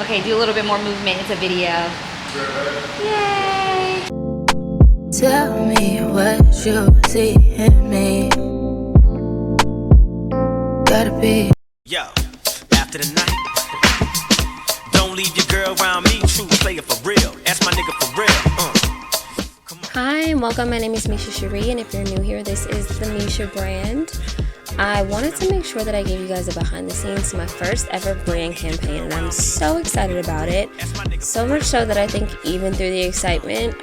Okay, do a little bit more movement. It's a video. Yay! Tell me what you see in me. Gotta be. Yo, after the night, don't leave your girl around me. True player for real. Ask my nigga for real. Hi and welcome. My name is Misha Cherie, and if you're new here, this is TheMeshaBrand. I wanted to make sure that I gave you guys a behind the scenes to my first ever brand campaign, and I'm so excited about it. So much so that I think even through the excitement,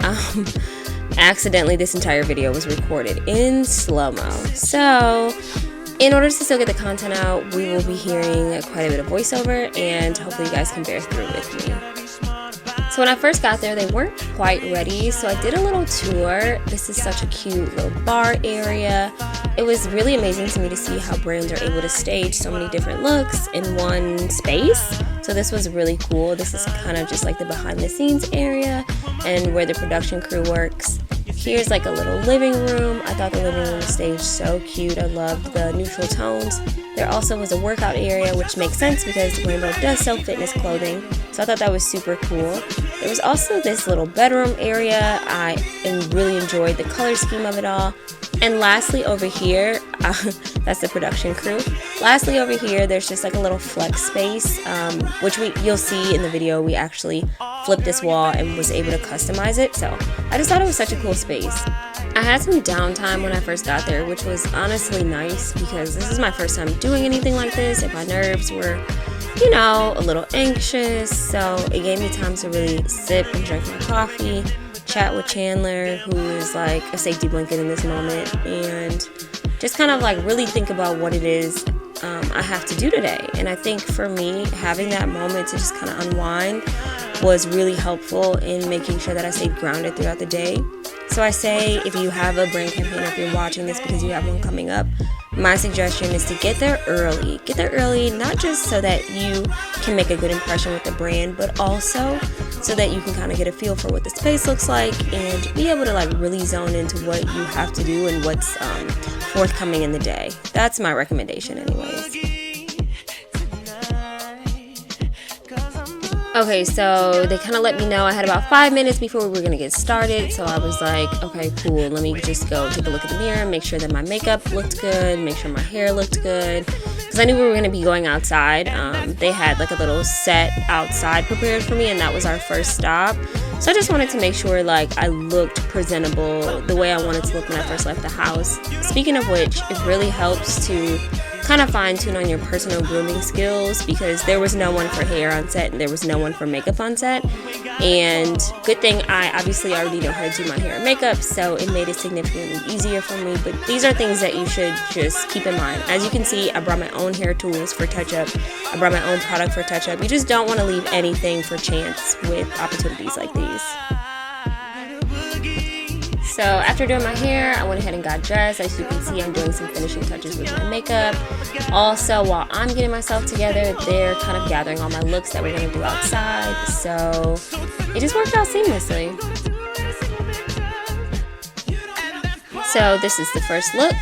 accidentally this entire video was recorded in slow-mo. So in order to still get the content out, we will be hearing quite a bit of voiceover, and hopefully you guys can bear through with me. So when I first got there, they weren't quite ready, so I did a little tour. This is such a cute little bar area. It was really amazing to me to see how brands are able to stage so many different looks in one space. So this was really cool. This is kind of just like the behind the scenes area and where the production crew works. Here's like a little living room. I thought the living room was staged so cute. I loved the neutral tones. There also was a workout area, which makes sense because Rainbow does sell fitness clothing. So I thought that was super cool. There was also this little bedroom area. I really enjoyed the color scheme of it all. And lastly over here, that's the production crew. Lastly over here, there's just like a little flex space, which you'll see in the video. We actually flipped this wall and was able to customize it. So I just thought it was such a cool space. I had some downtime when I first got there, which was honestly nice because this is my first time doing anything like this, and my nerves were, you know, a little anxious. So it gave me time to really sip and drink my coffee, chat with Chandler, who is like a safety blanket in this moment, and just kind of like really think about what it is I have to do today. And I think for me, having that moment to just kind of unwind was really helpful in making sure that I stayed grounded throughout the day. So I say if you have a brand campaign, or if you're watching this because you have one coming up, my suggestion is to get there early. Get there early, not just so that you can make a good impression with the brand, but also so that you can kind of get a feel for what the space looks like and be able to like really zone into what you have to do and what's forthcoming in the day. That's my recommendation anyways. Okay, so they kind of let me know I had about 5 minutes before we were going to get started. So I was like, okay, cool. Let me just go take a look at the mirror, make sure that my makeup looked good, make sure my hair looked good. Because I knew we were going to be going outside. They had like a little set outside prepared for me, and that was our first stop. So I just wanted to make sure like I looked presentable the way I wanted to look when I first left the house. Speaking of which, it really helps to kind of fine-tune on your personal grooming skills because there was no one for hair on set and there was no one for makeup on set. And good thing I obviously already know how to do my hair and makeup, so it made it significantly easier for me. But these are things that you should just keep in mind. As you can see, I brought my own hair tools for touch-up. I brought my own product for touch-up. You just don't want to leave anything for chance with opportunities like these. So after doing my hair, I went ahead and got dressed. As you can see, I'm doing some finishing touches with my makeup. Also, while I'm getting myself together, they're kind of gathering all my looks that we're going to do outside. So it just worked out seamlessly. So this is the first look.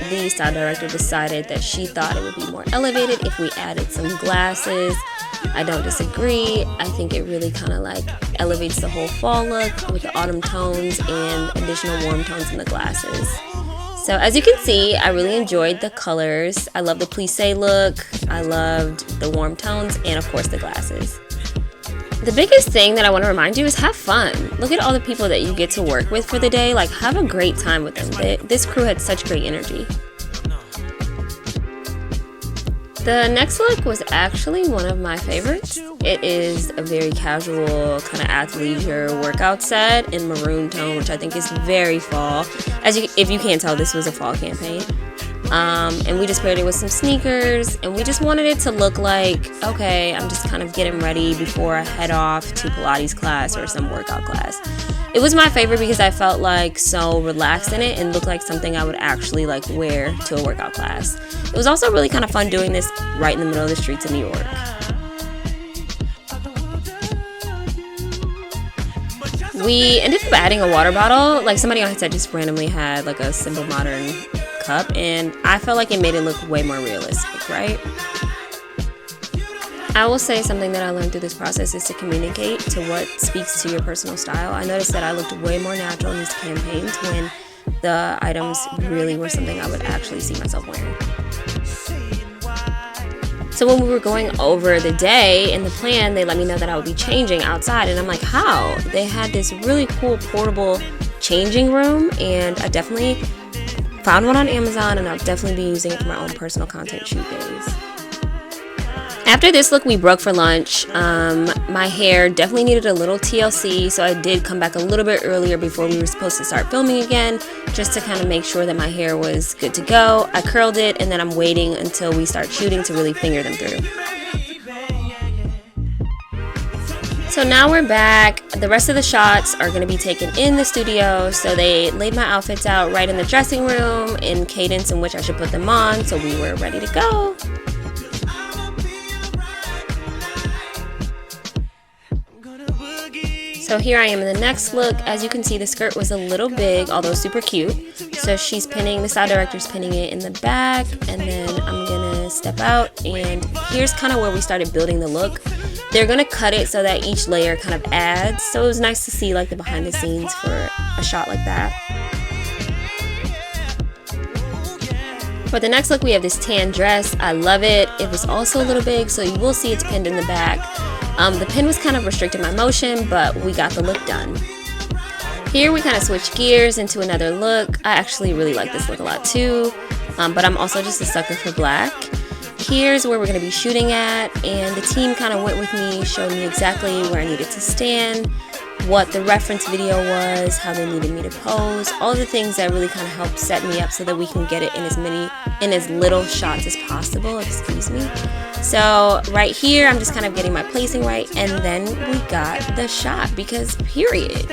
The style director decided that she thought it would be more elevated if we added some glasses. I don't disagree. I think it really kind of like elevates the whole fall look with the autumn tones and additional warm tones in the glasses. So as you can see, I really enjoyed the colors. I love the plissé look. I loved the warm tones and of course the glasses. The biggest thing that I want to remind you is have fun. Look at all the people that you get to work with for the day. Like, have a great time with them. This crew had such great energy. The next look was actually one of my favorites. It is a very casual kind of athleisure workout set in maroon tone, which I think is very fall. If you can't tell, this was a fall campaign. And we just paired it with some sneakers, and we just wanted it to look like, okay, I'm just kind of getting ready before I head off to Pilates class or some workout class. It was my favorite because I felt like so relaxed in it and looked like something I would actually like wear to a workout class. It was also really kind of fun doing this right in the middle of the streets of New York. We ended up adding a water bottle. Like somebody on set just randomly had like a simple modern cup, and I felt like it made it look way more realistic, right? I will say something that I learned through this process is to communicate to what speaks to your personal style. I noticed that I looked way more natural in these campaigns when the items really were something I would actually see myself wearing. So when we were going over the day and the plan, they let me know that I would be changing outside, and I'm like, how? They had this really cool portable changing room, and I definitely found one on Amazon, and I'll definitely be using it for my own personal content shoot days. After this look, we broke for lunch. My hair definitely needed a little TLC, so I did come back a little bit earlier before we were supposed to start filming again, just to kind of make sure that my hair was good to go. I curled it, and then I'm waiting until we start shooting to really finger them through. So now we're back. The rest of the shots are going to be taken in the studio, so they laid my outfits out right in the dressing room in cadence in which I should put them on, so we were ready to go. So here I am in the next look. As you can see, the skirt was a little big, although super cute. So she's pinning, the style director's pinning it in the back, and then I'm gonna step out, and here's kind of where we started building the look. They're gonna cut it so that each layer kind of adds. So it was nice to see like the behind the scenes for a shot like that. For the next look, we have this tan dress. I love it. It was also a little big, so you will see it's pinned in the back. The pin was kind of restricting my motion, but we got the look done. Here we kind of switch gears into another look. I actually really like this look a lot too, but I'm also just a sucker for black. Here's where we're going to be shooting at, and the team kind of went with me, showed me exactly where I needed to stand, what the reference video was, how they needed me to pose, all the things that really kind of helped set me up so that we can get it in as little shots as possible, excuse me. So right here, I'm just kind of getting my placing right, and then we got the shot, because period.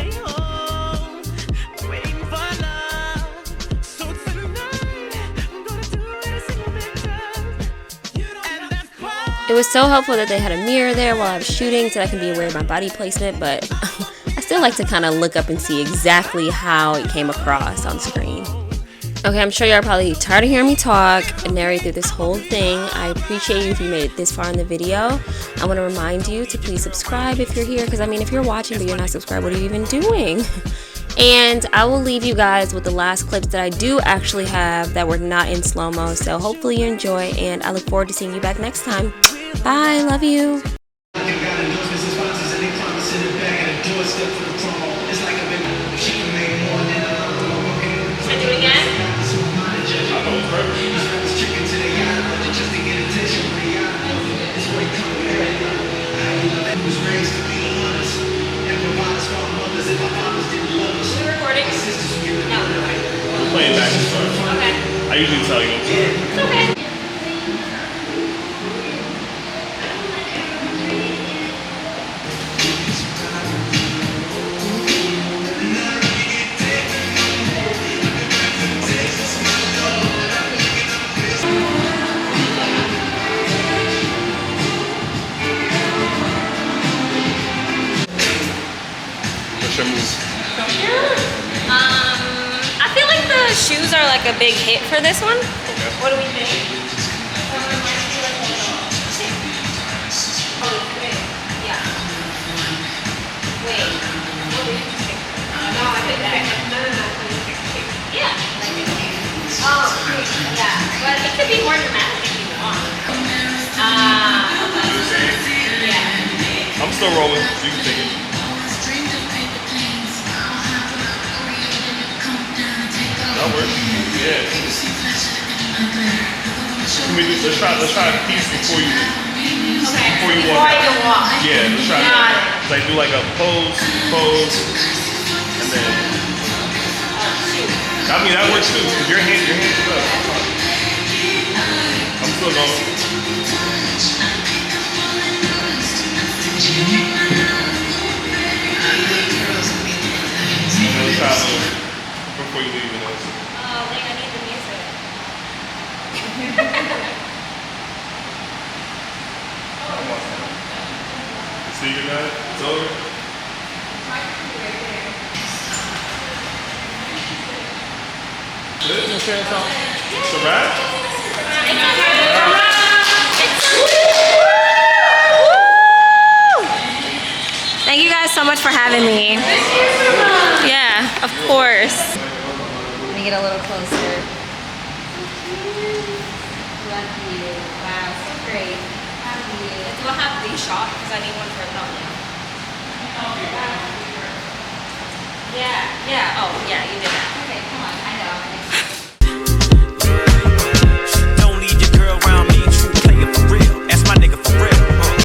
It was so helpful that they had a mirror there while I was shooting so I can be aware of my body placement, but I still like to kind of look up and see exactly how it came across on screen. Okay, I'm sure y'all are probably tired of hearing me talk and narrate through this whole thing. I appreciate you if you made it this far in the video. I want to remind you to please subscribe if you're here, because I mean, if you're watching but you're not subscribed, what are you even doing? And I will leave you guys with the last clips that I do actually have that were not in slow-mo. So hopefully you enjoy, and I look forward to seeing you back next time. Bye, love you. Playing back and forth. Okay. I usually tell you. It's okay. What's your move? I feel like the shoes are like a big hit for this one. Okay. What do we think? Yeah. Wait. What do you think? No, I think that. Yeah. Oh, yeah. But it could be more dramatic if you want. Yeah. I'm still rolling. You can take it. That works. Yeah. Let's try a piece before you leave. Okay. Before you Before I walk. Yeah, let's try that. Like do like a pose, and then. I mean that works too. Cause your hands is up. I'm still going. Let's try a little before you leave. Oh, dang, I need the music. See you guys. It's over. Good. It's a wrap. It's a wrap. much for having me. Yeah, of course. Let me get a little closer. Love you. Wow, so great. Love you. Do I have these shot? Because I need one for a thumbnail. Yeah. Oh, yeah, you did that.